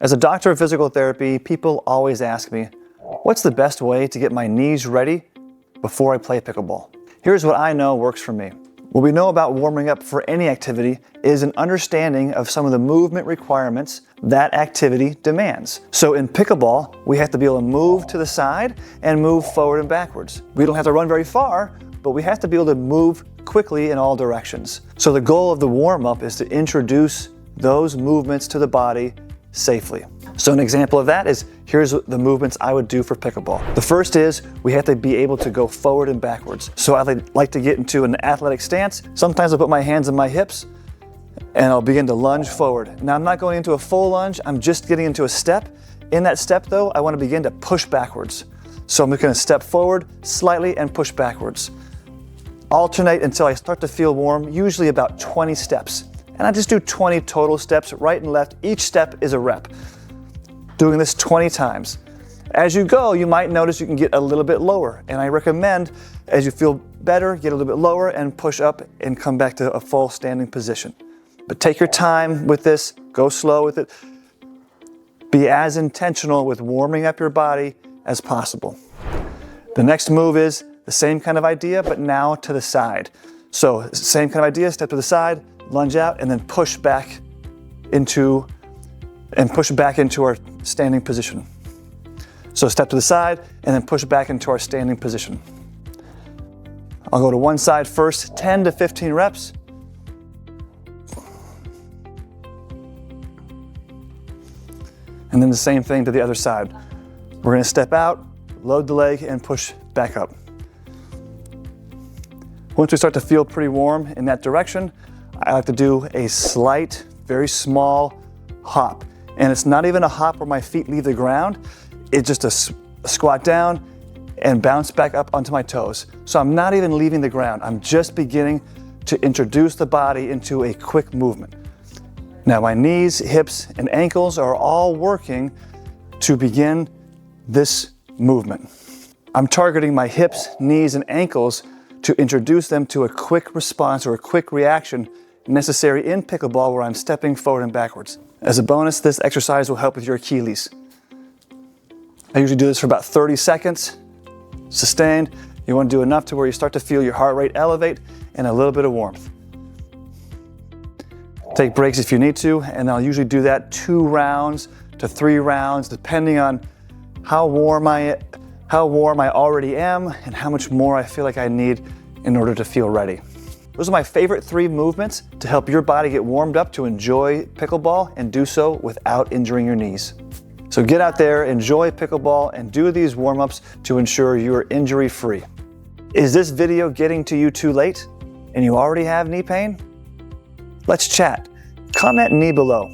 As a doctor of physical therapy, people always ask me, what's the best way to get my knees ready before I play pickleball? Here's what I know works for me. What we know about warming up for any activity is an understanding of some of the movement requirements that activity demands. So in pickleball, we have to be able to move to the side and move forward and backwards. We don't have to run very far, but we have to be able to move quickly in all directions. So the goal of the warm-up is to introduce those movements to the body safely. So an example of that is, here's the movements I would do for pickleball. The first is, we have to be able to go forward and backwards. So I like to get into an athletic stance. Sometimes I'll put my hands on my hips and I'll begin to lunge forward. Now I'm not going into a full lunge, I'm just getting into a step. In that step though, I want to begin to push backwards. So I'm just going to step forward slightly and push backwards. Alternate until I start to feel warm, usually about 20 steps. And I just do 20 total steps, right and left. Each step is a rep. Doing this 20 times. As you go, you might notice you can get a little bit lower. And I recommend, as you feel better, get a little bit lower and push up and come back to a full standing position. But take your time with this, go slow with it. Be as intentional with warming up your body as possible. The next move is the same kind of idea, but now to the side. So same kind of idea, step to the side, lunge out, and then push back into our standing position. So step to the side and then push back into our standing position. I'll go to one side first, 10 to 15 reps. And then the same thing to the other side. We're going to step out, load the leg, and push back up. Once we start to feel pretty warm in that direction, I like to do a slight, very small hop. And it's not even a hop where my feet leave the ground. It's just a squat down and bounce back up onto my toes. So I'm not even leaving the ground. I'm just beginning to introduce the body into a quick movement. Now my knees, hips, and ankles are all working to begin this movement. I'm targeting my hips, knees, and ankles to introduce them to a quick response or a quick reaction necessary in pickleball where I'm stepping forward and backwards. As a bonus, this exercise will help with your Achilles. I usually do this for about 30 seconds, sustained. You want to do enough to where you start to feel your heart rate elevate and a little bit of warmth. Take breaks if you need to, and I'll usually do that 2 rounds to 3 rounds, depending on how warm I already am and how much more I feel like I need in order to feel ready. Those are my favorite 3 movements to help your body get warmed up to enjoy pickleball and do so without injuring your knees. So get out there, enjoy pickleball, and do these warm-ups to ensure you are injury-free. Is this video getting to you too late and you already have knee pain? Let's chat. Comment knee below.